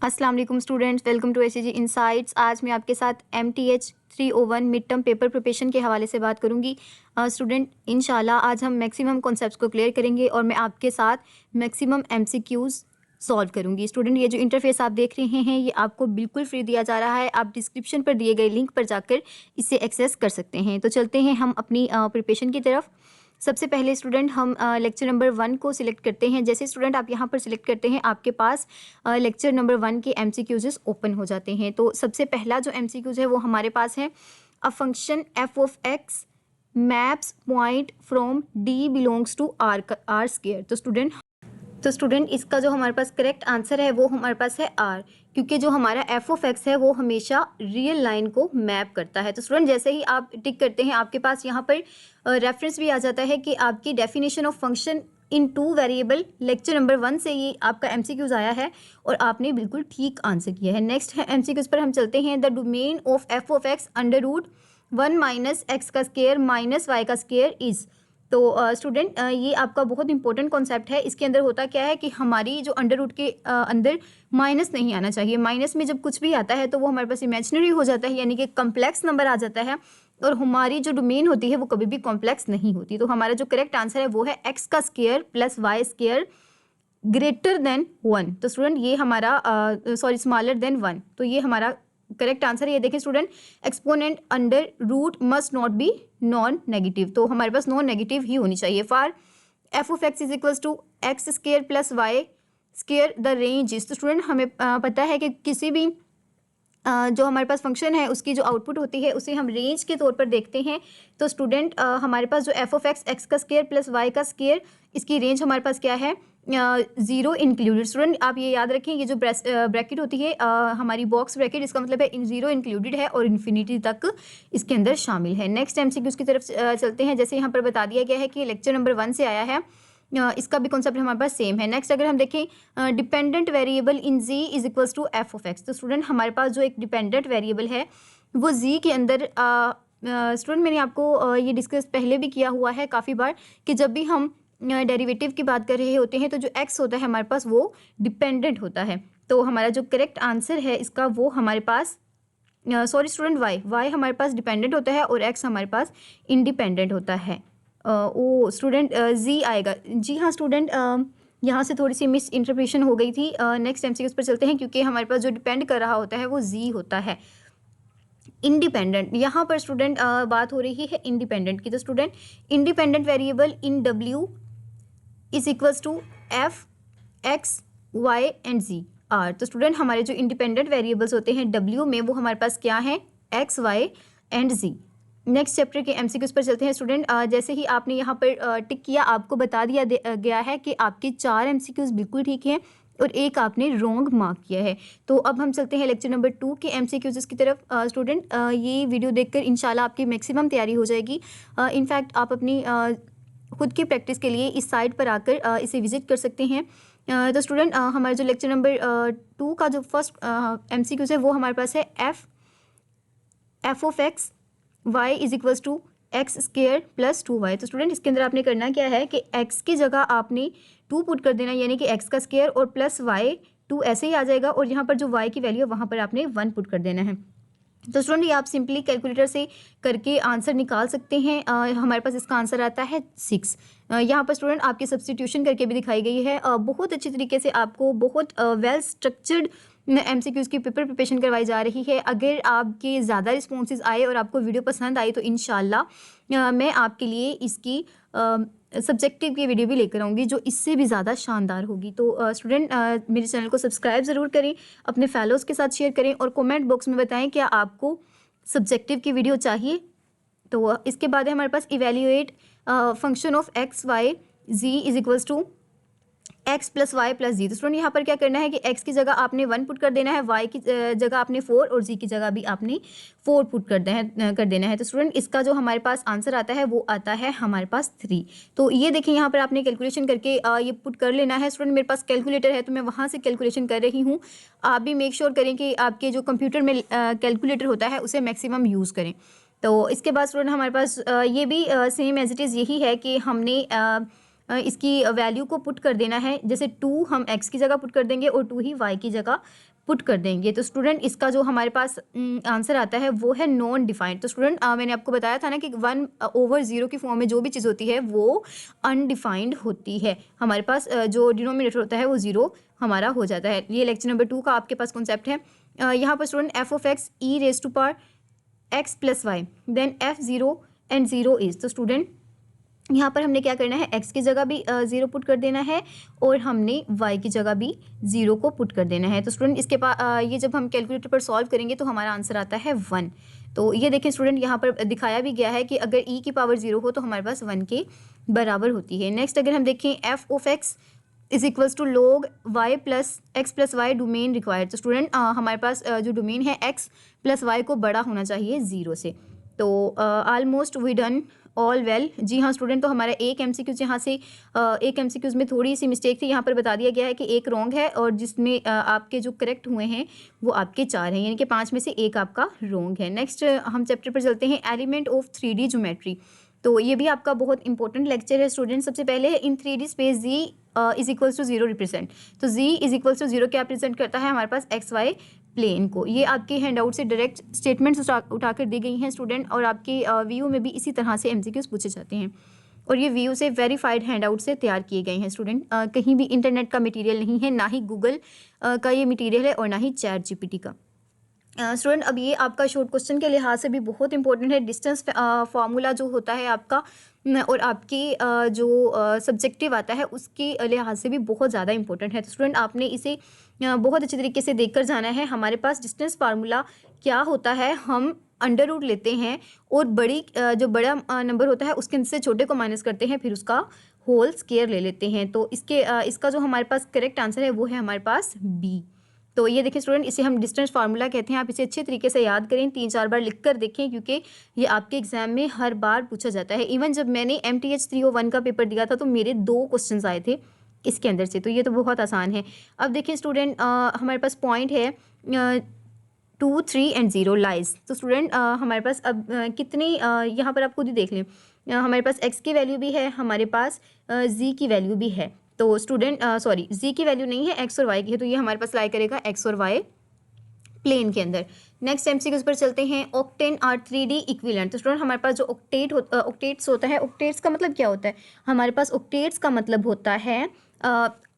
अस्सलाम वालेकुम students, welcome to SAG insights. आज मैं आपके साथ MTH 301 midterm paper preparation के हवाले से बात करूंगी। स्टूडेंट इंशाल्लाह आज हम मैक्सिमम कॉन्सेप्ट्स को क्लियर करेंगे और मैं आपके साथ मैक्सिमम MCQs सॉल्व करूंगी। स्टूडेंट ये जो इंटरफेस आप देख रहे हैं ये आपको बिल्कुल फ्री दिया जा रहा है। आप डिस्क्रिप्शन पर दिए गए लिंक पर जाकर इसे एक्सेस कर सकते हैं। तो चलते हैं हम अपनी प्रिपरेशन की तरफ। सबसे पहले स्टूडेंट हम लेक्चर नंबर 1 को सिलेक्ट करते हैं। जैसे स्टूडेंट आप यहाँ पर सिलेक्ट करते हैं आपके पास लेक्चर नंबर 1 के MCQs ओपन हो जाते हैं। तो सबसे पहला जो MCQs है वो हमारे पास है, a function f of x maps point from D belongs to R square. तो स्टूडेंट इसका जो हमारे पास करेक्ट आंसर है वो हमारे पास है R, क्योंकि जो हमारा f ऑफ x है वो हमेशा रियल लाइन को मैप करता है। तो स्टूडेंट जैसे ही आप टिक करते हैं आपके पास यहाँ पर रेफरेंस भी आ जाता है कि आपकी definition of function in 2 variable lecture number 1 से ये आपका MCQs आया है और आपने बिल्कुल ठीक आंसर किया है। नेक्स्ट है MCQs पर हम चलते हैं। The domain of f of x under root 1 minus x का स्क्वायर माइनस वाई का स्क्वायर इज़। तो स्टूडेंट ये आपका बहुत इंपॉर्टेंट कॉन्सेप्ट है। इसके अंदर होता क्या है कि हमारी जो अंडर रूट के अंदर माइनस नहीं आना चाहिए। माइनस में जब कुछ भी आता है तो वो हमारे पास इमेजिनरी हो जाता है, यानी कि कम्प्लेक्स नंबर आ जाता है और हमारी जो डोमेन होती है वो कभी भी कॉम्प्लेक्स नहीं होती। तो हमारा जो करेक्ट आंसर है वो है एक्स का square plus y square greater than 1। तो स्टूडेंट ये हमारा स्मॉलर देन 1, तो ये हमारा करेक्ट आंसर है। ये देखें student, exponent under root must not be non negative, तो हमारे पास नॉन नेगेटिव ही होनी चाहिए। For f of x is equals to x square plus y square the range is. तो स्टूडेंट हमें पता है कि किसी भी जो हमारे पास फंक्शन है उसकी जो आउटपुट होती है उसे हम रेंज के तौर पर देखते हैं। तो स्टूडेंट हमारे पास जो f ऑफ x एक्स का स्क्वायर प्लस वाई का स्क्वायर, इसकी रेंज हमारे पास क्या है, 0 इंक्लूडेड। स्टूडेंट आप ये याद रखें, ये जो ब्रैकेट होती है हमारी बॉक्स ब्रैकेट, इसका मतलब है 0 इंक्लूडेड है और इन्फिनिटी तक इसके अंदर शामिल है। नेक्स्ट MCQs की तरफ चलते हैं। जैसे यहाँ पर बता दिया गया है कि लेक्चर नंबर 1 से आया है, इसका भी कॉन्सेप्ट हमारे पास सेम है। नेक्स्ट अगर हम देखें dependent variable in z is equals to f of x। तो स्टूडेंट हमारे पास जो एक डिपेंडेंट वेरिएबल है वो z के अंदर स्टूडेंट मैंने आपको ये डिस्कस पहले भी किया हुआ है काफ़ी बार कि जब भी हम डेरिवेटिव की बात कर रहे होते हैं तो जो x होता है हमारे पास वो डिपेंडेंट होता है। तो हमारा जो करेक्ट आंसर है इसका वो हमारे पास सॉरी स्टूडेंट y हमारे पास डिपेंडेंट होता है और x हमारे पास इंडिपेंडेंट होता है। ओ स्टूडेंट z आएगा। जी हाँ स्टूडेंट, यहाँ से थोड़ी सी मिस इंटरप्रिटेशन हो गई थी। नेक्स्ट MCQs पर चलते हैं, क्योंकि हमारे पास जो डिपेंड कर रहा होता है वो z होता है। इंडिपेंडेंट, यहाँ पर स्टूडेंट बात हो रही है इंडिपेंडेंट की। तो student independent variable in w is equals to f x y and z r। तो स्टूडेंट हमारे जो इंडिपेंडेंट वेरिएबल्स होते हैं w में वो हमारे पास क्या है, x y and z। Next chapter के MCQs पर चलते हैं। स्टूडेंट जैसे ही आपने यहाँ पर टिक किया आपको बता दिया गया है कि आपके 4 MCQs बिल्कुल ठीक हैं और एक आपने रॉन्ग मार्क किया है। तो अब हम चलते हैं लेक्चर नंबर 2 के MCQs की तरफ। स्टूडेंट ये वीडियो देखकर इंशाल्लाह आपकी मैक्सिमम तैयारी हो जाएगी। इनफैक्ट आप अपनी खुद की प्रैक्टिस के लिए इस साइट पर आकर इसे विजिट कर सकते हैं। तो स्टूडेंट हमारे जो लेक्चर नंबर 2 का जो फर्स्ट MCQs है वो हमारे पास है f of x y is equals to x square plus 2y। तो स्टूडेंट इसके अंदर आपने करना क्या है कि x की जगह आपने 2 पुट कर देना, यानी कि x का स्क्वायर और प्लस y 2 ऐसे ही आ जाएगा और यहाँ पर जो y की वैल्यू है वहाँ पर आपने 1 पुट कर देना है। तो स्टूडेंट ये आप सिंपली कैलकुलेटर से करके आंसर निकाल सकते हैं। हमारे पास इसका आंसर आता है 6। यहाँ पर स्टूडेंट आपकी सब्स्टिट्यूशन करके भी दिखाई गई है। बहुत अच्छी तरीके से आपको बहुत वेल स्ट्रक्चर्ड MCQs की पेपर प्रिपरेशन करवाई जा रही है। अगर आपके ज़्यादा रिस्पॉन्सेज आए और आपको वीडियो पसंद आई तो इंशाल्लाह मैं आपके लिए इसकी सब्जेक्टिव की वीडियो भी लेकर आऊँगी जो इससे भी ज़्यादा शानदार होगी। तो स्टूडेंट मेरे चैनल को सब्सक्राइब ज़रूर करें, अपने फेलोज़ के साथ शेयर करें और कमेंट बॉक्स में बताएं क्या आपको सब्जेक्टिव की वीडियो चाहिए। तो इसके बाद है हमारे पास evaluate function of x Y ji is equals to x plus y plus z. तो स्टूडेंट यहाँ पर क्या करना है कि x की जगह आपने 1 पुट कर देना है, y की जगह आपने 4 और z की जगह भी आपने 4 पुट कर देना है। तो स्टूडेंट इसका जो हमारे पास आंसर आता है वो आता है हमारे पास 3। तो ये देखिए यहाँ पर आपने कैलकुलेशन करके ये पुट कर लेना है। स्टूडेंट मेरे पास कैलकुलेटर है तो मैं वहाँ से कैलकुलेशन कर रही हूँ। आप भी मेक श्योर करें कि आपके जो कंप्यूटर में कैलकुलेटर होता है उसे मैक्सिमम यूज़ करें। तो इसके बाद स्टूडेंट हमारे पास ये भी सेम एज इट इज़ यही है कि हमने इसकी वैल्यू को पुट कर देना है। जैसे 2 हम x की जगह पुट कर देंगे और 2 ही y की जगह पुट कर देंगे। तो स्टूडेंट इसका जो हमारे पास आंसर आता है वो है नॉन डिफाइंड। तो स्टूडेंट मैंने आपको बताया था ना कि 1/0 की फॉर्म में जो भी चीज़ होती है वो अनडिफाइंड होती है। हमारे पास जो डिनोमिनेटर होता है वो 0 हमारा हो जाता है। ये लेक्चर नंबर 2 का आपके पास कॉन्सेप्ट है। यहाँ पर student f(x) e⁻x + y then f(0) and 0 is. तो स्टूडेंट यहाँ पर हमने क्या करना है, x की जगह भी 0 पुट कर देना है और हमने y की जगह भी 0 को पुट कर देना है। तो स्टूडेंट इसके पास ये जब हम कैलकुलेटर पर सॉल्व करेंगे तो हमारा आंसर आता है 1। तो ये देखें स्टूडेंट, यहाँ पर दिखाया भी गया है कि अगर e की पावर 0 हो तो हमारे पास 1 के बराबर होती है। नेक्स्ट अगर हम देखें f(x) = log y + x + y domain required. तो स्टूडेंट हमारे पास जो डोमेन है x + y को बड़ा होना चाहिए 0 से। तो almost we done all well. जी हाँ स्टूडेंट, तो हमारा एक MCQ यहाँ से एक MCQs में थोड़ी सी मिस्टेक थी। यहाँ पर बता दिया गया है कि एक रॉन्ग है और जिसमें आपके जो करेक्ट हुए हैं वो आपके 4 हैं, यानी कि 5 में से एक आपका रॉन्ग है। नेक्स्ट हम चैप्टर पर चलते हैं, एलिमेंट ऑफ 3D ज्योमेट्री। तो ये भी आपका बहुत इंपॉर्टेंट लेक्चर है स्टूडेंट। सबसे पहले इन 3D स्पेस z = 0 रिप्रेजेंट। तो z = 0 क्या रिप्रेजेंट करता है, हमारे पास XY प्लेन को। ये आपके हैंडआउट से डायरेक्ट स्टेटमेंट्स उठाकर दी गई हैं स्टूडेंट, और आपके VU में भी इसी तरह से MCQs पूछे जाते हैं और ये VU से वेरीफाइड हैंडआउट से तैयार किए गए हैं स्टूडेंट। कहीं भी इंटरनेट का मटेरियल नहीं है, ना ही गूगल का ये मटेरियल है और ना ही ChatGPT का। स्टूडेंट अब ये आपका शॉर्ट क्वेश्चन के लिहाज से भी बहुत इंपॉर्टेंट है। डिस्टेंस फार्मूला जो होता है आपका और आपकी जो सब्जेक्टिव आता है उसके लिहाज से भी बहुत ज़्यादा इंपॉर्टेंट है। तो स्टूडेंट आपने इसे बहुत अच्छे तरीके से देखकर जाना है। हमारे पास डिस्टेंस फार्मूला क्या होता है, हम अंडर रूट लेते हैं और जो बड़ा नंबर होता है उसके से छोटे को माइनस करते हैं, फिर उसका होल स्क्वायर ले लेते हैं। तो इसका जो हमारे पास करेक्ट आंसर है वो है हमारे पास B। तो ये देखिए स्टूडेंट, इसे हम डिस्टेंस फार्मूला कहते हैं। आप इसे अच्छे तरीके से याद करें, 3-4 बार लिख कर देखें, क्योंकि ये आपके एग्जाम में हर बार पूछा जाता है। इवन जब मैंने MTH 301 का पेपर दिया था तो मेरे 2 क्वेश्चन आए थे इसके अंदर से, तो ये तो बहुत आसान है। अब देखिए स्टूडेंट, हमारे पास पॉइंट है 2, 3 एंड 0 लाइज। तो स्टूडेंट हमारे पास अब कितनी यहाँ पर आप खुद ही देख लें, हमारे पास x की वैल्यू भी है, हमारे पास z की वैल्यू भी है। तो स्टूडेंट z की वैल्यू नहीं है, x और y की है, तो ये हमारे पास लाई करेगा x और y प्लेन के अंदर। नेक्स्ट MCQs पर चलते हैं, ऑक्टेन आर 3D इक्विवेलेंट। तो स्टूडेंट हमारे पास जो ऑक्टेट्स होता है, ऑक्टेट्स का मतलब क्या होता है, हमारे पास ऑक्टेट्स का मतलब होता है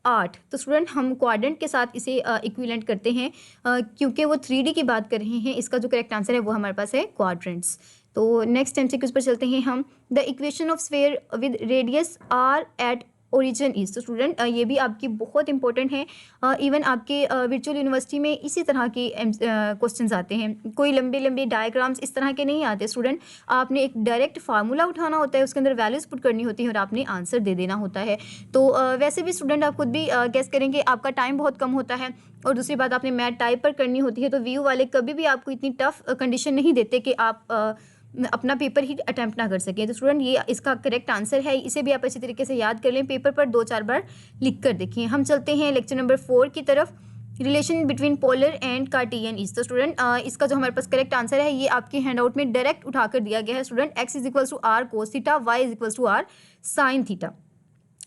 8। तो स्टूडेंट हम क्वाड्रेंट के साथ इसे इक्विवेलेंट करते हैं क्योंकि वो 3D की बात कर रहे हैं। इसका जो करेक्ट आंसर है वो हमारे पास है क्वाड्रेंट्स। तो नेक्स्ट MCQs पर चलते हैं हम, the equation of sphere with radius r at origin is. तो स्टूडेंट ये भी आपकी बहुत इंपॉर्टेंट है। इवन आपके वर्चुअल यूनिवर्सिटी में इसी तरह के क्वेश्चंस आते हैं। कोई लंबे लंबे डायग्राम्स इस तरह के नहीं आते स्टूडेंट, आपने एक डायरेक्ट फार्मूला उठाना होता है, उसके अंदर वैल्यूज पुट करनी होती है और आपने आंसर दे देना होता है। तो वैसे भी स्टूडेंट आप खुद भी गेस करेंगे, आपका टाइम बहुत कम होता है और दूसरी बात आपने मैथ टाइप पर करनी होती है। तो VU वाले कभी भी आपको इतनी टफ कंडीशन नहीं देते कि आप अपना पेपर ही अटैम्प्ट ना कर सकें। तो स्टूडेंट ये इसका करेक्ट आंसर है, इसे भी आप अच्छी तरीके से याद कर लें, पेपर पर 2-4 बार लिख कर देखिए। हम चलते हैं लेक्चर नंबर 4 की तरफ, relation between polar and Cartesian is. तो स्टूडेंट इसका जो हमारे पास करेक्ट आंसर है ये आपके हैंडआउट में डायरेक्ट उठाकर दिया गया है student, x = r cos theta, y = r sin theta.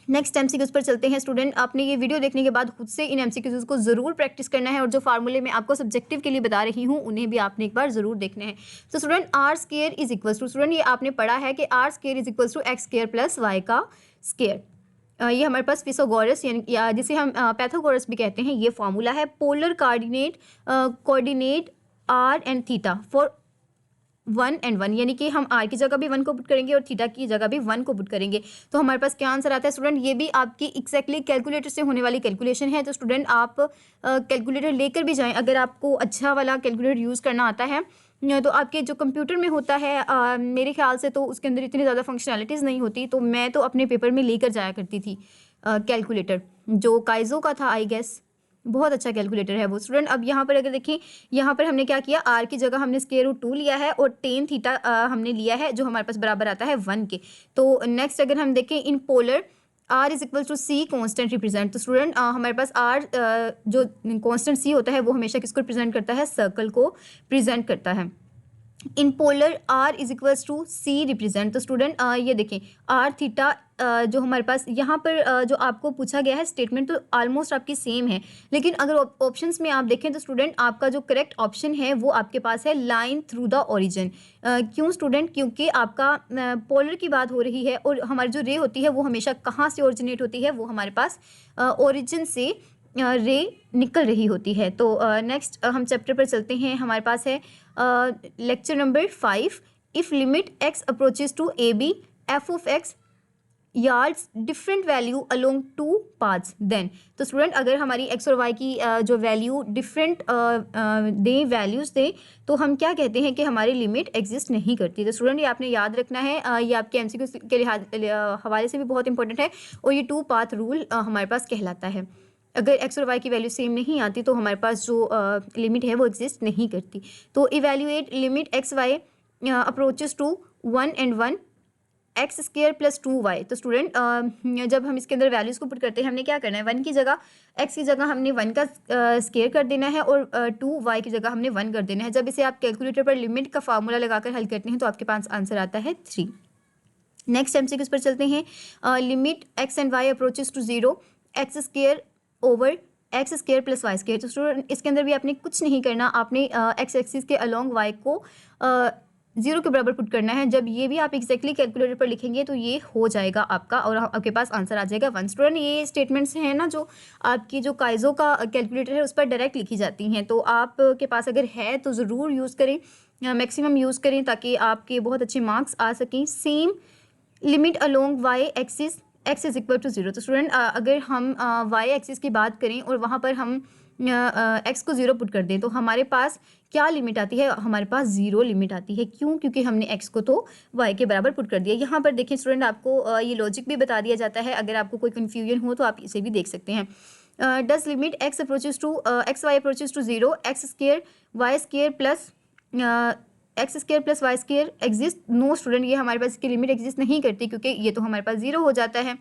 Next MCQs पर चलते हैं स्टूडेंट, आपने ये वीडियो देखने के बाद खुद से इन MCQs को ज़रूर प्रैक्टिस करना है और जो फार्मूले मैं आपको सब्जेक्टिव के लिए बता रही हूँ उन्हें भी आपने एक बार ज़रूर देखना है। तो स्टूडेंट r² = स्टूडेंट ये आपने पढ़ा है कि r² = x² + y का स्क्वायर। ये हमारे पास फिथागोरस या जिसे हम पैथागोरस भी कहते हैं, ये फार्मूला है। Polar coordinate r and theta for 1 and 1, यानी कि हम r की जगह भी 1 को पुट करेंगे और थीटा की जगह भी 1 को पुट करेंगे। तो हमारे पास क्या आंसर आता है स्टूडेंट, ये भी आपकी एक्जैक्टली कैलकुलेटर से होने वाली कैलकुलेशन है। तो स्टूडेंट आप कैलकुलेटर लेकर भी जाएं, अगर आपको अच्छा वाला कैलकुलेटर यूज़ करना आता है। तो आपके जो कंप्यूटर में होता है मेरे ख्याल से तो उसके अंदर इतनी ज़्यादा फंक्शनैलिटीज़ नहीं होती, तो मैं तो अपने पेपर में लेकर जाया करती थी कैलकुलेटर, जो काइजो का था आई गेस, बहुत अच्छा कैलकुलेटर है वो। स्टूडेंट अब यहाँ पर अगर देखें, यहाँ पर हमने क्या किया, r की जगह हमने √2 लिया है और tan थीटा हमने लिया है जो हमारे पास बराबर आता है 1 के। तो नेक्स्ट अगर हम देखें, इन polar r = c constant represent. तो स्टूडेंट हमारे पास r जो कांस्टेंट c होता है वो हमेशा किसको रिप्रेजेंट करता है, सर्कल को प्रेजेंट करता है। In polar r is equals to c represent. तो स्टूडेंट ये देखें r थीटा जो हमारे पास यहाँ पर जो आपको पूछा गया है स्टेटमेंट तो ऑलमोस्ट आपकी सेम है, लेकिन अगर ऑप्शंस में आप देखें तो स्टूडेंट आपका जो करेक्ट ऑप्शन है वो आपके पास है लाइन थ्रू द ओरिजिन। क्यों स्टूडेंट? क्योंकि आपका पोलर की बात हो रही है और हमारी जो रे होती है वो हमेशा कहाँ से ओरिजिनेट होती है, वो हमारे पास ओरिजिन से रे निकल रही होती है। तो नेक्स्ट हम चैप्टर पर चलते हैं। हमारे पास है lecture number 5, if limit x approaches to a b f of x yards different value along to paths then. तो स्टूडेंट अगर हमारी x और y की जो वैल्यू डिफरेंट दें, वैल्यूज़ दें, तो हम क्या कहते हैं कि हमारी लिमिट एग्जिस्ट नहीं करती। तो स्टूडेंट ये आपने याद रखना है, ये आपके MCQ के हवाले से भी बहुत इंपॉर्टेंट है और ये 2 पाथ रूल हमारे पास कहलाता है। अगर x और y की वैल्यू सेम नहीं आती तो हमारे पास जो लिमिट है वो एग्जिस्ट नहीं करती। तो evaluate limit x y approaches to 1 and 1 x square plus 2y। तो स्टूडेंट जब हम इसके अंदर वैल्यूज़ को पुट करते हैं हमने क्या करना है, 1 की जगह x की जगह हमने 1 का स्केयर कर देना है और 2y की जगह हमने 1 कर देना है। जब इसे आप कैलकुलेटर पर लिमिट का फार्मूला लगाकर हल करते हैं तो आपके पास आंसर आता है 3। नेक्स्ट MCQ पर चलते हैं। Limit x and y approaches to 0 x square over x square plus Y square. तो स्टूडेंट इसके अंदर भी आपने कुछ नहीं करना, आपने एक्स एक्सिस के अलोंग वाई को 0 के बराबर पुट करना है। जब ये भी आप एग्जैक्टली कैलकुलेटर पर लिखेंगे तो ये हो जाएगा आपका और आपके पास आंसर आ जाएगा 1। स्टूडेंट ये स्टेटमेंट्स हैं ना जो आपकी जो काइजो का कैलकुलेटर है उस पर डायरेक्ट लिखी जाती हैं, तो आपके पास अगर है तो ज़रूर यूज़ करें, मैक्सिमम यूज़ करें ताकि आपके बहुत अच्छे मार्क्स आ सकें। Same limit along y axis x is equal to 0। तो स्टूडेंट अगर हम y एक्सिस की बात करें और वहाँ पर हम x को 0 पुट कर दें तो हमारे पास क्या लिमिट आती है, हमारे पास 0 लिमिट आती है। क्यों? क्योंकि हमने x को तो y के बराबर पुट कर दिया। यहाँ पर देखिए स्टूडेंट आपको ये लॉजिक भी बता दिया जाता है, अगर आपको कोई कन्फ्यूजन हो तो आप इसे भी देख सकते हैं। Does limit x approaches to x y approaches to 0 x square y square plus x square plus Y square exist? No student, ये हमारे पास इसकी लिमिट एग्जिस्ट नहीं करती क्योंकि ये तो हमारे पास 0 हो जाता है।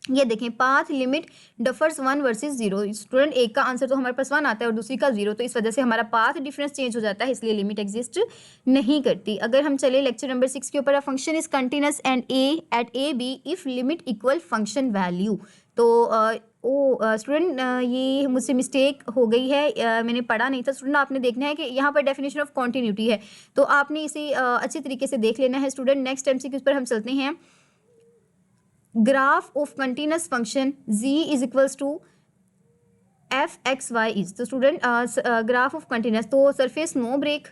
ये देखें path limit differs 1 versus 0। Student एक का आंसर तो हमारे पास 1 आता है और दूसरी का 0, तो इस वजह से हमारा पाथ डिफरेंस चेंज हो जाता है, इसलिए लिमिट एग्जिस्ट नहीं करती। अगर हम चले लेक्चर नंबर 6 के ऊपर, function is continuous and a at a b if limit equal function value. तो स्टूडेंट ये मुझसे मिस्टेक हो गई है, मैंने पढ़ा नहीं था। स्टूडेंट आपने देखना है कि यहाँ पर डेफिनेशन ऑफ कॉन्टिन्यूटी है, तो आपने इसे अच्छे तरीके से देख लेना है। स्टूडेंट नेक्स्ट MCQ पर हम चलते हैं। Graph of continuous function z is equals to f x Y is. तो स्टूडेंट ग्राफ ऑफ कंटिन्यूस, तो surface no break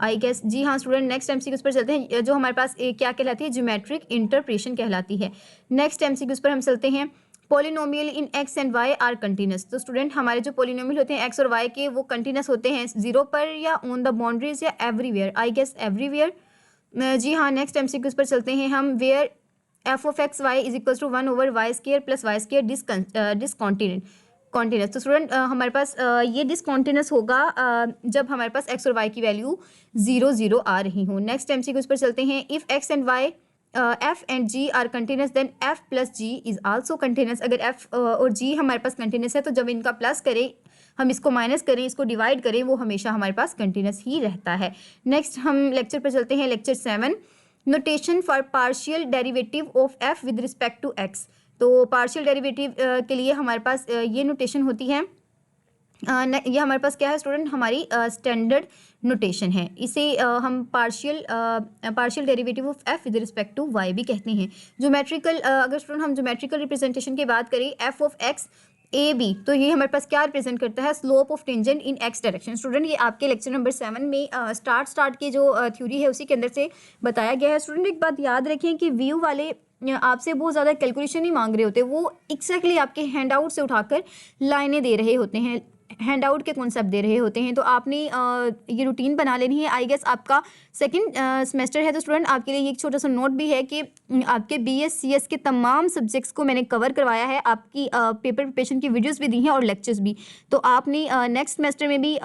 I guess. जी हाँ स्टूडेंट नेक्स्ट MCQ पर चलते हैं, जो हमारे पास क्या कहलाती है, ज्योमेट्रिक इंटरप्रेशन कहलाती है। नेक्स्ट MCQ पर हम चलते हैं। Polynomial in x and y are continuous. तो स्टूडेंट हमारे जो पॉलिनोमियल होते हैं x और y के वो कंटिन्यूस होते हैं 0 पर या ऑन द बाउंड्रीज या एवरीवेयर, आई गेस एवरीवेयर। जी हाँ नेक्स्ट MCQ पर चलते हैं हम। Where F of x Y is equal to 1 over y square plus Y square discontinuous. तो स्टूडेंट हमारे पास ये डिसकॉन्टिन्यूस होगा जब हमारे पास x और y की वैल्यू 0 0 आ रही हो। नेक्स्ट MCQ पर चलते हैं। If x and y f and g are continuous then f plus g is also continuous. अगर f और g हमारे पास कंटिन्यूस है तो जब इनका प्लस करें, हम इसको माइनस करें, इसको डिवाइड करें, वो हमेशा हमारे पास कंटिन्यूस ही रहता है। नेक्स्ट हम लेक्चर पर चलते हैं, lecture 7, notation for partial derivative of f with respect to x। तो पार्शियल डेरिवेटिव के लिए हमारे पास ये नोटेशन होती है। ये हमारे पास क्या है स्टूडेंट, हमारी स्टैंडर्ड नोटेशन है। इसे हम partial derivative of f with respect to y भी कहते हैं। ज्योमेट्रिकल अगर स्टूडेंट हम ज्योमेट्रिकल रिप्रेजेंटेशन की बात करें, f of x a b, तो ये हमारे पास क्या रिप्रेजेंट करता है, slope of tangent in x direction. Student ये आपके लेक्चर नंबर 7 में स्टार्ट की जो थ्योरी है उसी के अंदर से बताया गया है। स्टूडेंट एक बात याद रखें कि व्यू वाले आपसे बहुत ज़्यादा कैलकुलेशन नहीं मांग रहे होते, वो एक्जैक्टली आपके हैंड आउट से उठाकर लाइनें दे रहे होते हैं, हैंड आउट के कॉन्सेप्ट दे रहे होते हैं। तो आपने ये रूटीन बना लेनी है। आई गेस आपका सेकंड सेमेस्टर है तो स्टूडेंट आपके लिए एक छोटा सा नोट भी है कि आपके BS CS के तमाम सब्जेक्ट्स को मैंने कवर करवाया है, आपकी पेपर प्रिपरेशन की वीडियोस भी दी हैं और लेक्चर्स भी। तो आपने नेक्स्ट सेमेस्टर में भी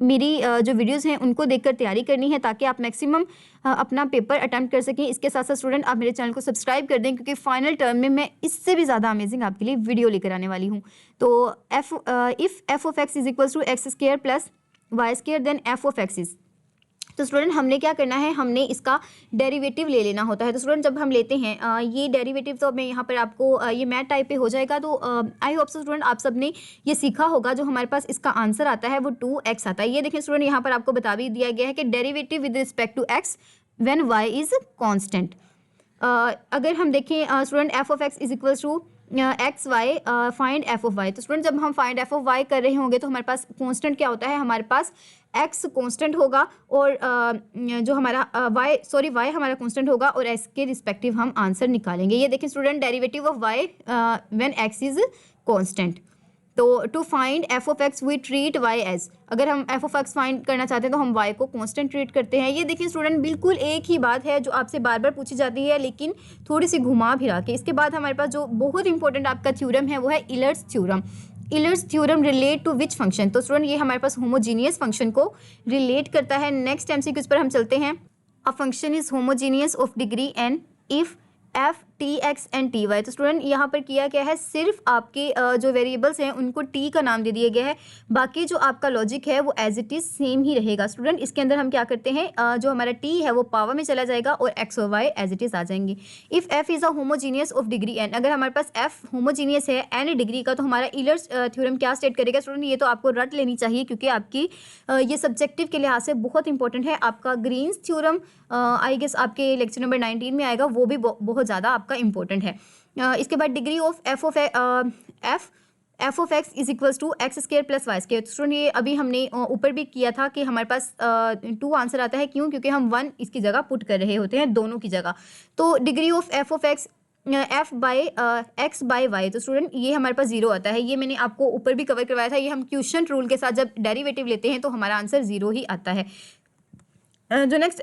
मेरी जो वीडियोस हैं उनको देखकर तैयारी करनी है ताकि आप मैक्सिमम अपना पेपर अटैम्प्ट कर सकें। इसके साथ साथ स्टूडेंट आप मेरे चैनल को सब्सक्राइब कर दें क्योंकि फाइनल टर्म में मैं इससे भी ज़्यादा अमेजिंग आपके लिए वीडियो लेकर आने वाली हूँ। तो if f of x is equals to x square plus y square then f of x is. तो स्टूडेंट हमने क्या करना है, हमने इसका डेरिवेटिव ले लेना होता है। तो स्टूडेंट जब हम लेते हैं ये डेरिवेटिव, तो मैं यहाँ पर आपको ये मैथ टाइप पे हो जाएगा। तो आई होप सो स्टूडेंट आप सबने ये सीखा होगा। जो हमारे पास इसका आंसर आता है वो 2x आता है। ये देखें स्टूडेंट, यहाँ पर आपको बता भी दिया गया है कि derivative with respect to x when y is constant. अगर हम देखें student f of x is equals to x y, find f of y. तो स्टूडेंट जब हम फाइंड एफ ऑफ वाई कर रहे होंगे तो हमारे पास कांस्टेंट क्या होता है, हमारे पास एक्स कांस्टेंट होगा और जो हमारा वाई हमारा कांस्टेंट होगा और एक्स के रिस्पेक्टिव हम आंसर निकालेंगे। ये देखिए student, derivative of y when x is constant. तो to find f of x we treat y as, अगर हम एफ ऑफ एक्स फाइंड करना चाहते हैं तो हम वाई को कांस्टेंट ट्रीट करते हैं। ये देखिए स्टूडेंट, बिल्कुल एक ही बात है जो आपसे बार बार पूछी जाती है, लेकिन थोड़ी सी घुमा फिरा के। इसके बाद हमारे पास जो बहुत इंपॉर्टेंट आपका थ्योरम है वो है Euler's theorem. Euler's theorem relate to which function. तो स्टूडेंट ये हमारे पास होमोजीनियस फंक्शन को रिलेट करता है। नेक्स्ट एमसीक्यू पर हम चलते हैं। A function is homogeneous of degree n if f t x and t y. तो स्टूडेंट यहाँ पर किया क्या है, सिर्फ आपके जो वेरिएबल्स हैं उनको टी का नाम दे दिया गया है, बाकी जो आपका लॉजिक है वो एज इट इज़ सेम ही रहेगा। स्टूडेंट इसके अंदर हम क्या करते हैं, जो हमारा टी है वो पावर में चला जाएगा और एक्स और वाई एज इट इज़ आ जाएंगे। If f is a homogeneous of degree n, अगर हमारे पास एफ होमोजीनियस है एन डिग्री का, तो हमारा इलर्स थ्योरम क्या स्टेट करेगा। स्टूडेंट ये तो आपको रट लेनी चाहिए क्योंकि आपकी ये सब्जेक्टिव के लिहाज से बहुत इंपॉर्टेंट है। आपका ग्रीन्स थ्योरम आई गेस आपके लेक्चर नंबर 19 में आएगा, वो भी बहुत ज़्यादा आपका इंपॉर्टेंट है। इसके बाद degree of f of x is equals to x square plus y square. Student ये अभी हमने ऊपर भी किया था कि हमारे पास 2 आंसर आता है। क्यों? क्योंकि हम 1 इसकी जगह पुट कर रहे होते हैं, दोनों की जगह। तो degree of f of x f by x by y, तो स्टूडेंट ये हमारे पास 0 आता है। ये मैंने आपको ऊपर भी कवर करवाया था। ये हम क्वेश्चन रूल के साथ जब डेरिवेटिव लेते हैं तो हमारा आंसर 0 ही आता है। जो नेक्स्ट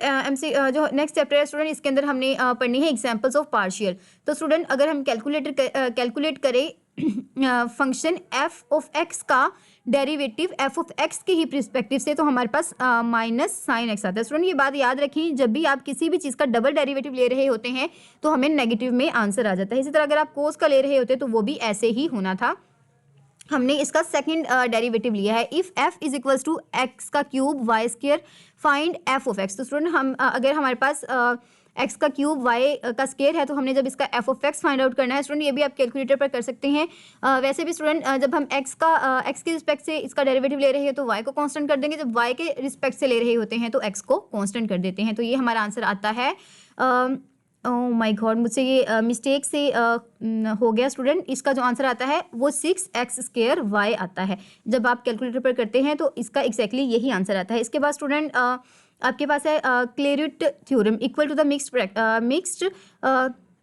चैप्टर है स्टूडेंट, इसके अंदर हमने पढ़नी है एग्जांपल्स ऑफ पार्शियल। तो स्टूडेंट अगर हम कैलकुलेट करें फंक्शन एफ ऑफ एक्स का डेरिवेटिव एफ ऑफ एक्स के ही पर्सपेक्टिव से, तो हमारे पास माइनस साइन एक्स आता है। स्टूडेंट ये बात याद रखें, जब भी आप किसी भी चीज़ का डबल डेरिवेटिव ले रहे होते हैं तो हमें नेगेटिव में आंसर आ जाता है। इसी तरह अगर आप कोस का ले रहे होते तो वो भी ऐसे ही होना था। हमने इसका सेकंड डेरिवेटिव लिया है। If f is equals to x का cube y square find f of x. तो स्टूडेंट हम अगर हमारे पास एक्स का क्यूब वाई का स्क्वायर है तो हमने जब इसका f of x find out करना है, स्टूडेंट ये भी आप कैलकुलेटर पर कर सकते हैं। वैसे भी स्टूडेंट जब हम एक्स के रिस्पेक्ट से इसका डेरिवेटिव ले रहे हैं तो वाई को कांस्टेंट कर देंगे, जब वाई के रिस्पेक्ट से ले रहे होते हैं तो एक्स को कांस्टेंट कर देते हैं। तो ये हमारा आंसर आता है ओह माय गॉड, मुझसे ये मिस्टेक से हो गया स्टूडेंट। इसका जो आंसर आता है वो 6x स्क्वायर वाई आता है। जब आप कैलकुलेटर पर करते हैं तो इसका एग्जैक्टली यही आंसर आता है। इसके बाद स्टूडेंट आपके पास है Clairaut theorem equal to the mixed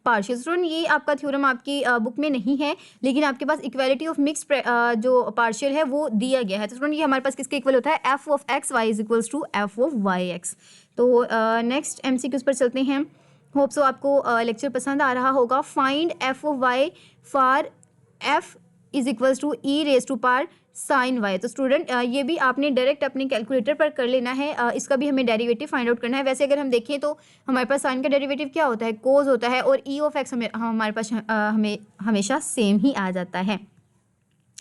partial. Student ये आपका थ्योरम आपकी बुक में नहीं है, लेकिन आपके पास इक्वालिटी ऑफ मिक्स्ड जो पार्शियल है वो दिया गया है। तो स्टूडेंट ये हमारे पास किसके इक्वल होता है, f of x Y is equals to F of y x. तो नेक्स्ट एमसीक्यूज पर चलते हैं। होप सो आपको लेक्चर पसंद आ रहा होगा। Find f of y for f is equals to e raise to power sine y. तो स्टूडेंट ये भी आपने डायरेक्ट अपने कैलकुलेटर पर कर लेना है। इसका भी हमें डेरिवेटिव फाइंड आउट करना है। वैसे अगर हम देखें तो हमारे पास साइन का डेरिवेटिव क्या होता है, कोज होता है, और ई ऑफ एक्स हमारे पास हमें हमेशा सेम ही आ जाता है।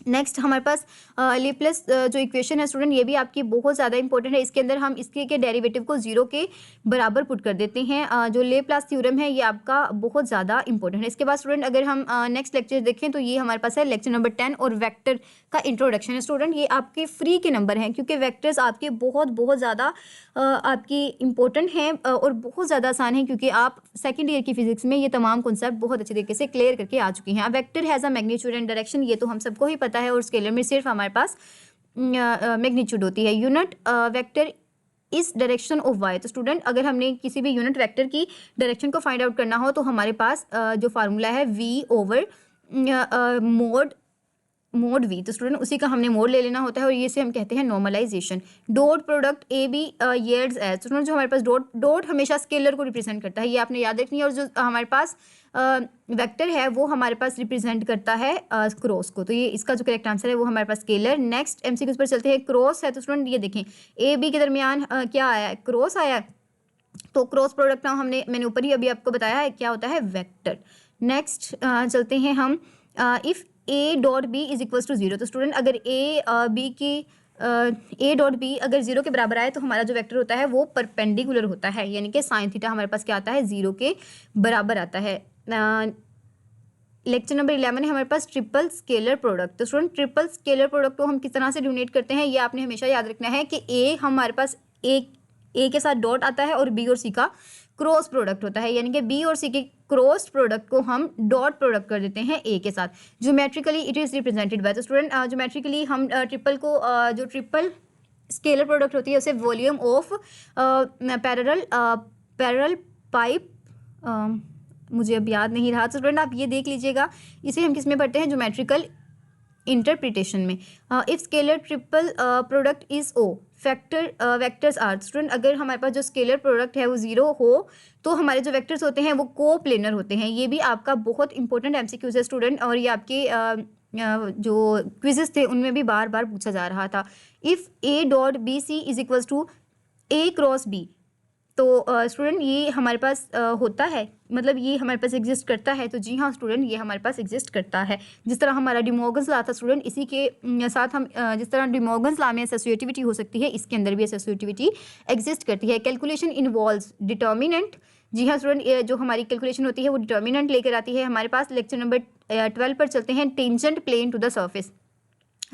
नेक्स्ट हमारे पास लेप्लेस जो इक्वेशन है स्टूडेंट, ये भी आपकी बहुत ज़्यादा इंपॉर्टेंट है। इसके अंदर हम इसके के डेरिवेटिव को 0 के बराबर पुट कर देते हैं। जो लेप्लास थ्योरम है ये आपका बहुत ज़्यादा इंपॉर्टेंट है। इसके बाद स्टूडेंट अगर हम नेक्स्ट लेक्चर देखें तो ये हमारे पास है लेक्चर नंबर 10 और वेक्टर का इंट्रोडक्शन है। स्टूडेंट ये आपके फ्री के नंबर हैं क्योंकि वेक्टर्स आपके बहुत ज़्यादा आपकी इंपॉर्टेंट हैं और बहुत ज़्यादा आसान है क्योंकि आप सेकेंड ईयर की फिजिक्स में ये तमाम कॉन्सेप्ट बहुत अच्छे तरीके से क्लियर करके आ चुकी हैं। Vector has a magnitude and direction, ये तो हम सबको ही पता है, और स्केलर में सिर्फ हमारे पास मैग्नीट्यूड होती है। यूनिट वेक्टर इस डायरेक्शन ऑफ वाई। तो स्टूडेंट अगर हमने किसी भी यूनिट वेक्टर की डायरेक्शन को फाइंड आउट करना हो तो हमारे पास जो फार्मूला है v ओवर मोड वी, तो स्टूडेंट उसी का हमने मोड ले लेना होता है और ये से हम कहते हैं normalization. Dot product a b yields as. Student जो हमारे पास डॉट हमेशा स्केलर को रिप्रेजेंट करता है, ये आपने याद रखनी है। और जो हमारे पास वेक्टर है वो हमारे पास रिप्रेजेंट करता है क्रॉस को। तो ये इसका जो करेक्ट आंसर है वो हमारे पास स्केलर। नेक्स्ट एमसीक्यूज पर चलते हैं। क्रॉस है तो स्टूडेंट ये देखें ए बी के दरमियान क्या आया है, क्रॉस आया है। तो क्रॉस प्रोडक्ट नाम मैंने ऊपर ही अभी आपको बताया है क्या होता है, वेक्टर। नेक्स्ट चलते हैं हम। If A dot B is equals to 0। तो स्टूडेंट अगर ए बी की ए डॉट बी अगर 0 के बराबर आए तो हमारा जो वेक्टर होता है वो परपेंडिकुलर होता है, यानी कि साइन थीटा हमारे पास क्या आता है, 0 के बराबर आता है। लेक्चर नंबर 11 है हमारे पास ट्रिपल स्केलर प्रोडक्ट। तो स्टूडेंट डिनोट स्केलर प्रोडक्ट को हम किस तरह से डिनोट करते हैं, ये आपने हमेशा याद रखना है कि ए हमारे पास ए के साथ डॉट आता है और बी और सी का क्रॉस प्रोडक्ट होता है, यानी कि बी और सी के क्रॉस प्रोडक्ट को हम डॉट प्रोडक्ट कर देते हैं ए के साथ। Geometrically it is represented by. तो स्टूडेंट ज्योमेट्रिकली हम ट्रिपल को जो ट्रिपल स्केलर प्रोडक्ट होती है उसे वॉल्यूम ऑफ पैरेलल पाइप, मुझे अब याद नहीं रहा, तो स्टूडेंट आप ये देख लीजिएगा, इसे हम किस में पढ़ते हैं, ज्योमेट्रिकल इंटरप्रिटेशन में। If scalar triple product is O vectors are. Student अगर हमारे पास जो स्केलर प्रोडक्ट है वो 0 हो तो हमारे जो वेक्टर्स होते हैं वो को प्लेनर होते हैं। ये भी आपका बहुत इंपॉर्टेंट एमसीक्यूज है स्टूडेंट, और ये आपके जो क्विजेस थे उनमें भी बार बार पूछा जा रहा था। If A dot B C is equals to A cross B, तो स्टूडेंट ये हमारे पास होता है, मतलब ये हमारे पास एग्जिस्ट करता है। तो जी हाँ स्टूडेंट, ये हमारे पास एग्जिस्ट करता है। जिस तरह हमारा डी मॉर्गन्स लॉ था स्टूडेंट, इसी के साथ हम जिस तरह डी मॉर्गन्स लॉ में एसोसिएटिविटी हो सकती है, इसके अंदर भी एसोसिएटिविटी एग्जिस्ट करती है। Calculation involves determinant. जी हाँ स्टूडेंट, ये जो हमारी कैलकुलेशन होती है वो डिटर्मिनेंट लेकर आती है हमारे पास। लेक्चर नंबर 12 पर चलते हैं, tangent plane to the surface.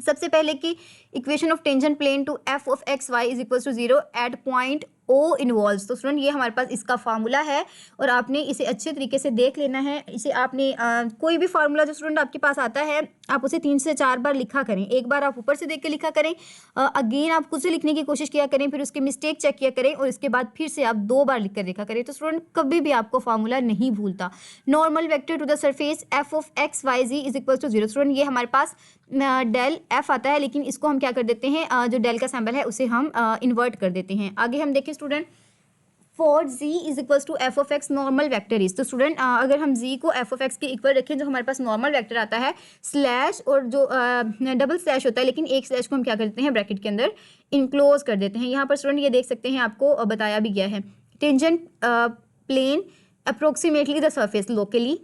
सबसे पहले की equation of tangent plane to F of x Y is equal to 0 at point O involves. तो स्टूडेंट ये हमारे पास इसका फार्मूला है और आपने इसे अच्छे तरीके से देख लेना है। इसे आपने कोई भी फार्मूला जो स्टूडेंट आपके पास आता है आप उसे 3 से 4 बार लिखा करें। एक बार आप ऊपर से देख के लिखा करें, अगेन आप खुद से लिखने की कोशिश किया करें, फिर उसके मिस्टेक चेक किया करें और इसके बाद फिर से आप 2 बार लिख कर देखा करें। तो स्टूडेंट कभी भी आपको फार्मूला नहीं भूलता। Normal vector to the surface F of x Y ji is equal to 0। Student ये हमारे पास डेल एफ आता है, लेकिन इसको हम क्या कर देते हैं, जो डेल का सिंबल है उसे हम इन्वर्ट कर देते हैं। आगे हम देखें student, for z is equals to F of X normal vector is. तो स्टूडेंट अगर हम z को एफ ऑफ एक्स के इक्वल रखें, जो हमारे पास नॉर्मल वेक्टर आता है, स्लैश और जो डबल स्लैश होता है, लेकिन एक स्लैश को हम क्या करते हैं, ब्रैकेट के अंदर इनक्लोज कर देते हैं। यहाँ पर स्टूडेंट ये देख सकते हैं, आपको बताया भी गया है, tangent plane approximately the surface locally,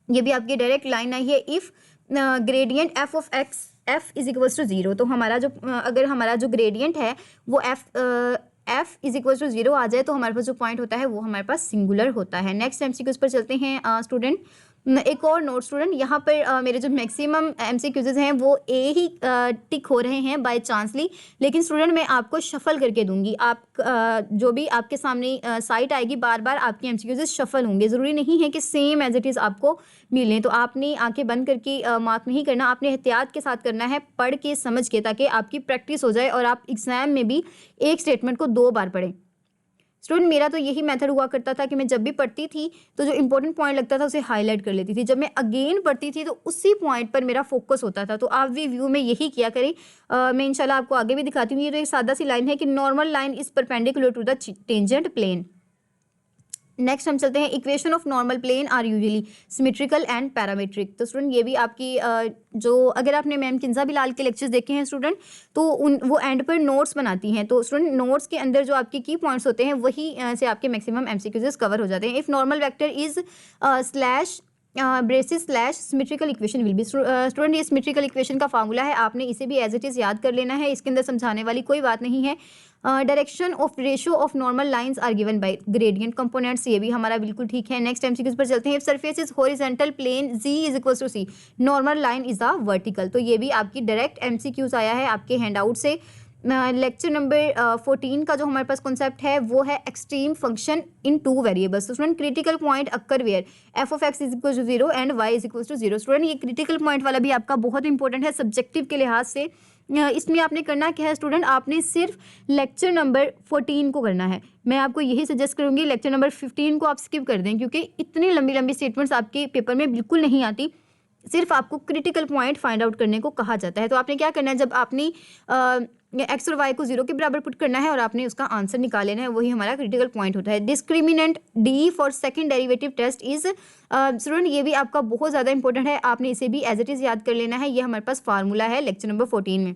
ये भी आपकी डायरेक्ट लाइन आई है। If gradient F of x F is equals to 0, तो हमारा जो अगर हमारा जो ग्रेडियंट है वो एफ इज इक्वल टू 0 आ जाए तो हमारे पास जो पॉइंट होता है वो हमारे पास सिंगुलर होता है। नेक्स्ट एमसीक्यूज पर चलते हैं स्टूडेंट। एक और नोट स्टूडेंट, यहाँ पर मेरे जो मैक्सिमम एमसीक्यूज हैं वो ए ही टिक हो रहे हैं बाय चांसली, लेकिन स्टूडेंट मैं आपको शफल करके दूंगी। आप जो भी आपके सामने साइट आएगी बार बार आपके एमसीक्यूज शफल होंगे। ज़रूरी नहीं है कि सेम एज इट इज़ आपको मिलें, तो आपने आंखें बंद करके मार्क नहीं करना, आपने एहतियात के साथ करना है, पढ़ के समझ के, ताकि आपकी प्रैक्टिस हो जाए और आप एग्जाम में भी एक स्टेटमेंट को 2 बार पढ़ें। स्टूडेंट मेरा तो यही मेथड हुआ करता था कि मैं जब भी पढ़ती थी तो जो इंपॉर्टेंट पॉइंट लगता था उसे हाईलाइट कर लेती थी। जब मैं अगेन पढ़ती थी तो उसी पॉइंट पर मेरा फोकस होता था। तो आप भी व्यू में यही किया करें। मैं इंशाल्लाह आपको आगे भी दिखाती हूँ। ये तो एक सादा सी लाइन है कि normal line is perpendicular to the tangent plane. Next हम चलते हैं, equation of normal plane are usually symmetrical and parametric. तो स्टूडेंट ये भी आपकी जो अगर आपने मैम किंजा बिलाल के लेक्चर्स देखे हैं स्टूडेंट, तो वो एंड पर नोट्स बनाती हैं। तो स्टूडेंट नोट्स के अंदर जो आपके की पॉइंट्स होते हैं वही से आपके मैक्सिमम एमसीक्यूज कवर हो जाते हैं। If normal vector is slash braces slash symmetrical equation will be. Student ये सिमेट्रिकल इक्वेशन का फार्मूला है, आपने इसे भी एज इट इज़ याद कर लेना है, इसके अंदर समझाने वाली कोई बात नहीं है। Direction of ratio of normal lines are given by gradient components, ये भी हमारा बिल्कुल ठीक है। नेक्स्ट एमसीक्यूज पर चलते हैं। Surface is horizontal plane z is equals to c, normal line is the vertical. तो ये भी आपकी डायरेक्ट एमसीक्यूज आया है आपके हैंडआउट से। लेक्चर नंबर 14 का जो हमारे पास कॉन्सेप्ट है वो है एक्सट्रीम फंक्शन इन 2 वेरिएबल्स। तो student critical point occur where F of x is equal to 0 and Y is equal to 0। Student ये क्रिटिकल पॉइंट वाला भी आपका बहुत इंपॉर्टेंट है सब्जेक्टिव के लिहाज से। इसमें आपने करना क्या है स्टूडेंट, आपने सिर्फ लेक्चर नंबर 14 को करना है। मैं आपको यही सजेस्ट करूँगी लेक्चर नंबर 15 को आप स्किप कर दें, क्योंकि इतनी लंबी लंबी स्टेटमेंट्स आपके पेपर में बिल्कुल नहीं आती। सिर्फ आपको क्रिटिकल पॉइंट फाइंड आउट करने को कहा जाता है। तो आपने क्या करना है, जब आपने एक्स और वाई को 0 के बराबर पुट करना है और आपने उसका आंसर निकाल लेना है, वही हमारा क्रिटिकल पॉइंट होता है। Discriminant D for second derivative test is student ये भी आपका बहुत ज़्यादा इंपॉर्टेंट है, आपने इसे भी एज इट इज़ याद कर लेना है। ये हमारे पास फार्मूला है लेक्चर नंबर 14 में।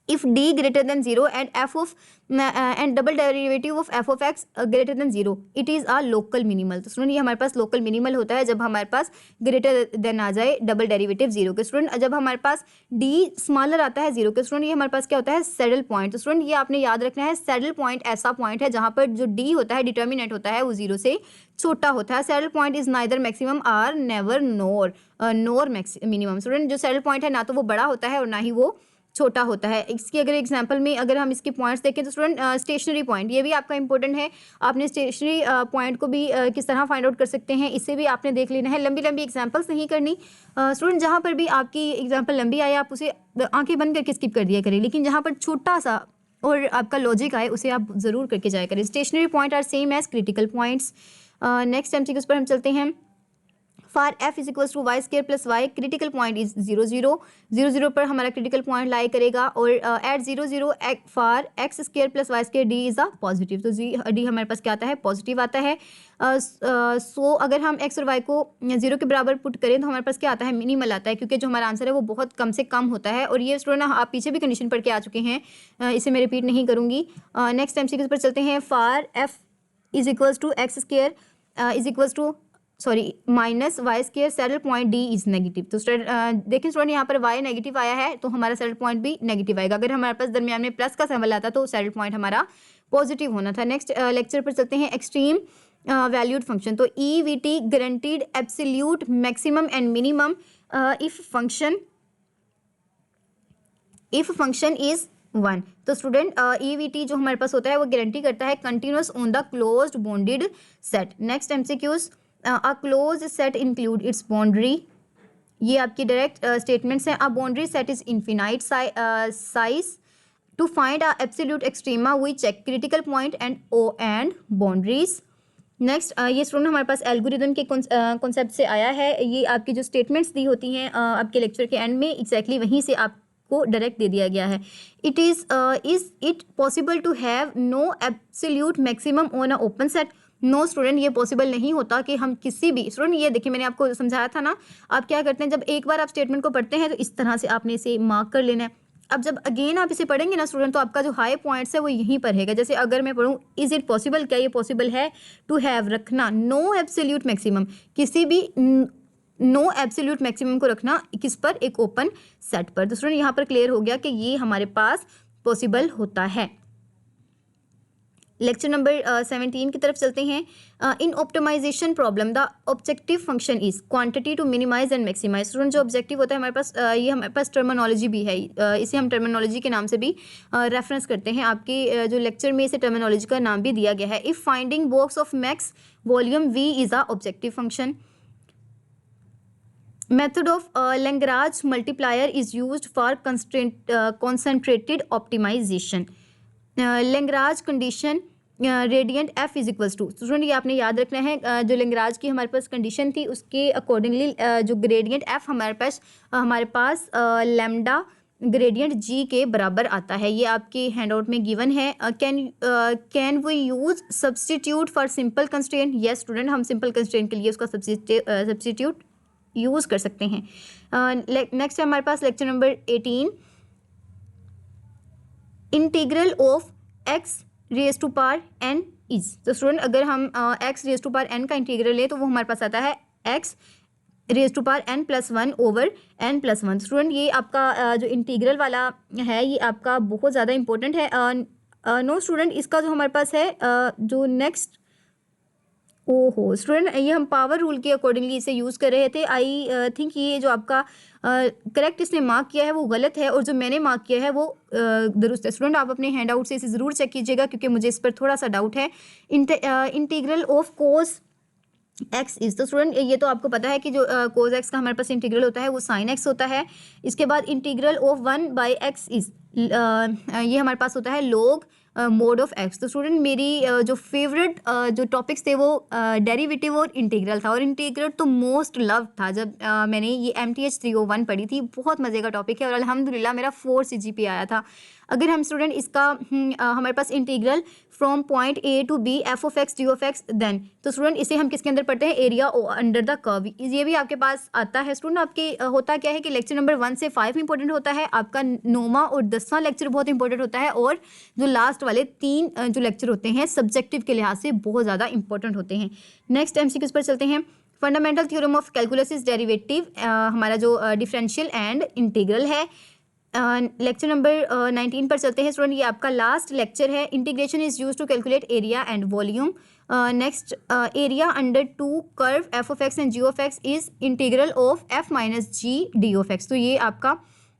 if d greater than 0 and f of and double derivative of f of x greater than 0 it is a local minimal। तो स्टूडेंट ये हमारे पास लोकल मिनिमल होता है जब हमारे पास ग्रेटर देन आ जाए डबल डेरिवेटिव 0 के। स्टूडेंट जब हमारे पास d स्मॉलर आता है 0 के स्टूडेंट ये हमारे पास क्या होता है सैडल पॉइंट। तो स्टूडेंट ये आपने याद रखना है सैडल पॉइंट ऐसा पॉइंट है जहाँ पर जो d होता है डिटर्मिनेंट होता है वो 0 से छोटा होता है। Saddle point is neither maximum or never nor minimum. Student जो सैडल पॉइंट है ना तो वो बड़ा होता है और ना ही वो छोटा होता है। इसकी अगर एग्जांपल में अगर हम इसके पॉइंट्स देखें तो स्टूडेंट स्टेशनरी पॉइंट ये भी आपका इंपॉर्टेंट है। आपने स्टेशनरी पॉइंट को भी किस तरह फाइंड आउट कर सकते हैं इसे भी आपने देख लेना है। लंबी लंबी एग्जांपल्स नहीं करनी स्टूडेंट, जहाँ पर भी आपकी एग्जांपल लंबी आए आप उसे आंखें बंद करके स्किप कर दिया करें, लेकिन जहाँ पर छोटा सा और आपका लॉजिक आए उसे आप ज़रूर करके जाया करें। Stationary point are same as critical points. Next MCQs पर हम चलते हैं। For f is equals to y square plus y, critical point is 0 0 0 0 पर हमारा क्रिटिकल पॉइंट लाई करेगा और at 0 0 for X square plus Y square D is a positive. तो D हमारे पास क्या आता है पॉजिटिव आता है। सो अगर हम एक्स और वाई को 0 के बराबर पुट करें तो हमारे पास क्या आता है मिनिमल आता है, क्योंकि जो हमारा आंसर है वो बहुत कम से कम होता है। और ये स्टूडेंट आप पीछे भी कंडीशन पढ़ के आ चुके हैं, इसे मैं रिपीट नहीं करूँगी। नेक्स्ट एमसीक्यूज पर चलते हैं। For f is equals to x square is equals to minus y square saddle point d is negative. तो देखिए स्टूडेंट यहाँ पर वाई नेगेटिव आया है तो हमारा सैडल पॉइंट भी नेगेटिव आएगा। अगर हमारे पास दरमियान में प्लस का सिंबल आता तो सैडल पॉइंट हमारा पॉजिटिव होना था। नेक्स्ट लेक्चर पर चलते हैं एक्सट्रीम वैल्यूड फंक्शन। तो E V T guaranteed absolute maximum and minimum if function is 1। तो स्टूडेंट ईवीटी जो हमारे पास होता है वो गारंटी करता है continuous on the closed bounded set. Next MCQs a close set include its boundary, ये आपकी डायरेक्ट स्टेटमेंट्स हैं। A boundary set is infinite size. To find a absolute extrema we check critical point and boundaries. Next ये student हमारे पास algorithm के concept से आया है। ये आपकी जो स्टेटमेंट्स दी होती हैं आपके लेक्चर के एंड में एग्जैक्टली वहीं से आपको डायरेक्ट दे दिया गया है। It is it possible to have no absolute maximum on a open set. No student ये पॉसिबल नहीं होता कि हम किसी भी स्टूडेंट ये देखिए मैंने आपको समझाया था ना, आप क्या करते हैं जब एक बार आप स्टेटमेंट को पढ़ते हैं तो इस तरह से आपने इसे मार्क कर लेना है। अब जब अगेन आप इसे पढ़ेंगे ना स्टूडेंट तो आपका जो हाई पॉइंट्स है वो यहीं पर रहेगा। जैसे अगर मैं पढ़ूँ इज इट पॉसिबल, क्या ये पॉसिबल है टू हैव रखना नो एब्सोल्यूट मैक्सिमम, किसी भी नो एब्सोल्यूट मैक्सिमम को रखना किस पर एक ओपन सेट पर। तो स्टूडेंट यहाँ पर क्लियर हो गया कि ये हमारे पास पॉसिबल होता है। लेक्चर नंबर 17 की तरफ चलते हैं। In optimization problem the objective function is quantity to minimize and maximize. Student जो ऑब्जेक्टिव होता है हमारे पास ये हमारे पास टर्मिनोलॉजी भी है, इसे हम टर्मिनोलॉजी के नाम से भी रेफरेंस करते हैं। आपके जो लेक्चर में इसे टर्मिनोलॉजी का नाम भी दिया गया है। If finding box of max volume we is a objective function. Method of Lagrange multiplier is used for concentrated optimization. Lagrange condition gradient F is equals to. Student ये आपने याद रखना है, जो लैग्रांज की हमारे पास कंडीशन थी उसके अकॉर्डिंगली जो ग्रेडियंट एफ हमारे पास लैम्डा ग्रेडियंट जी के बराबर आता है। ये आपके हैंडआउट में गिवन है। Can we use substitute for simple constraint. Yes student हम सिंपल कंस्ट्रेंट के लिए उसका सब्सटीट्यूट यूज़ कर सकते हैं। नेक्स्ट है हमारे पास lecture number 18 integral of x raise to power n is. तो स्टूडेंट अगर हम x raise to power n का इंटीग्रल लें तो वो हमारे पास आता है x raise to power n plus 1 over n plus 1। Student ये आपका जो इंटीग्रल वाला है ये आपका बहुत ज़्यादा इंपॉर्टेंट है। नो स्टूडेंट इसका जो हमारे पास है जो नेक्स्ट ओहो स्टूडेंट ये हम पावर रूल के अकॉर्डिंगली इसे यूज़ कर रहे थे। आई थिंक ये जो आपका करेक्ट इसने मार्क किया है वो गलत है और जो मैंने मार्क किया है वो दुरुस्त है। स्टूडेंट आप अपने हैंड आउट से इसे ज़रूर चेक कीजिएगा क्योंकि मुझे इस पर थोड़ा सा डाउट है। Integral of cos x is. तो स्टूडेंट ये तो आपको पता है कि जो कोस एक्स का हमारे पास इंटीग्रल होता है वो साइन एक्स होता है। इसके बाद integral of 1 by x is ये हमारे पास होता है लॉग मोड ऑफ एक्स। तो स्टूडेंट मेरी जो फेवरेट जो टॉपिक्स थे वो डेरिवेटिव और इंटीग्रल था, और इंटीग्रल तो मोस्ट लव था जब मैंने ये MTH 301 पढ़ी थी। बहुत मज़े का टॉपिक है और अल्हम्दुलिल्लाह मेरा 4 CGPA आया था। अगर हम स्टूडेंट इसका हमारे पास integral from point A to B f of x g of x then, तो स्टूडेंट इसे हम किसके अंदर पढ़ते हैं, एरिया अंडर द कर्व। ये भी आपके पास आता है स्टूडेंट। आपके होता क्या है कि लेक्चर नंबर 1 से 5 इंपॉर्टेंट होता है, आपका 9वां और 10वां लेक्चर बहुत इंपॉर्टेंट होता है, और जो लास्ट वाले 3 जो लेक्चर होते हैं सब्जेक्टिव के लिहाज से बहुत ज़्यादा इंपॉर्टेंट होते हैं। नेक्स्ट MCQs पर चलते हैं। Fundamental theorem of calculus is derivative, हमारा जो डिफरेंशियल एंड इंटीग्रल है। लेक्चर नंबर 19 पर चलते हैं स्टूडेंट। ये आपका लास्ट लेक्चर है। Integration is use to calculate area and volume. Next, area under 2 curve f of x and g of x is integral of f minus g d of x। तो ये आपका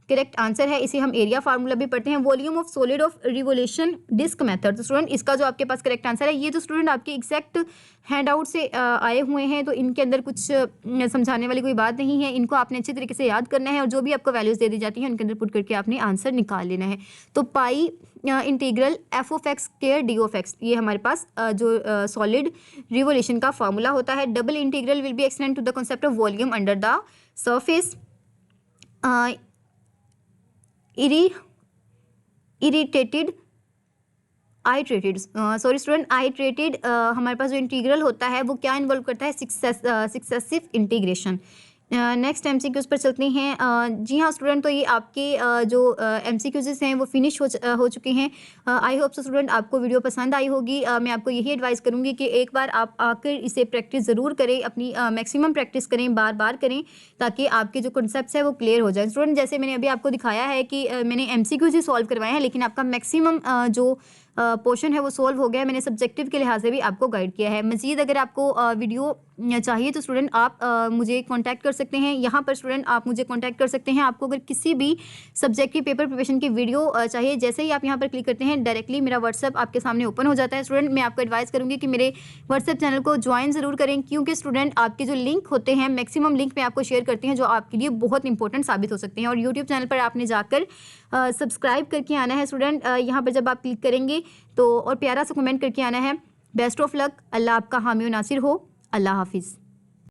correct answer है। इसे हम area formula भी पढ़ते हैं। Volume of solid of revolution disc method. तो स्टूडेंट इसका जो आपके पास करेक्ट आंसर है, ये तो स्टूडेंट आपके एग्जैक्ट हैंड आउट से आए हुए हैं, तो इनके अंदर कुछ समझाने वाली कोई बात नहीं है। इनको आपने अच्छे तरीके से याद करना है, और जो भी आपको वैल्यूज़ दे दी जाती हैं उनके अंदर पुट करके आपने आंसर निकाल लेना है। तो pi integral f of x square d of x, ये हमारे पास जो सॉलिड रिवोल्यूशन का फार्मूला होता है। Double integral will be extend to the concept of volume under the surface. Irritated sorry student, iterated हमारे पास जो इंटीग्रल होता है वो क्या इन्वॉल्व करता है, सक्सेसिव इंटीग्रेशन। नेक्स्ट MCQs पर चलते हैं। जी हाँ स्टूडेंट, तो ये आपके जो MCQs हैं वो फिनिश हो चुके हैं। आई होप सो स्टूडेंट आपको वीडियो पसंद आई होगी। मैं आपको यही एडवाइस करूँगी कि एक बार आप आकर इसे प्रैक्टिस ज़रूर करें, अपनी मैक्सिमम प्रैक्टिस करें, बार बार करें, ताकि आपके जो कॉन्सेप्ट्स है वो क्लियर हो जाए। स्टूडेंट जैसे मैंने अभी आपको दिखाया है कि मैंने MCQs ही सॉल्व करवाए हैं, लेकिन आपका मैक्सिमम जो पोर्शन है वो सॉल्व हो गया है। मैंने सब्जेक्टिव के लिहाज से भी आपको गाइड किया है। मज़ीद अगर आपको वीडियो चाहिए तो स्टूडेंट आप मुझे कांटेक्ट कर सकते हैं। यहाँ पर स्टूडेंट आप मुझे कांटेक्ट कर सकते हैं। आपको अगर किसी भी सब्जेक्ट की पेपर प्रिपरेशन की वीडियो चाहिए, जैसे ही आप यहाँ पर क्लिक करते हैं डायरेक्टली मेरा व्हाट्सएप आपके सामने ओपन हो जाता है। स्टूडेंट मैं आपको एडवाइस करूँगी कि मेरे व्हाट्सएप चैनल को ज्वाइन ज़रूर करें, क्योंकि स्टूडेंट आपके जो लिंक होते हैं मैक्सिमम लिंक मैं आपको शेयर करती हैं जो आपके लिए बहुत इंपॉर्टेंट साबित हो सकते हैं। और यूट्यूब चैनल पर आपने जाकर सब्सक्राइब करके आना है स्टूडेंट। यहाँ पर जब आप क्लिक करेंगे तो और प्यारा सा कमेंट करके आना है। बेस्ट ऑफ लक, अल्लाह आपका हामी और नासिर हो। अल्लाह हाफिज़।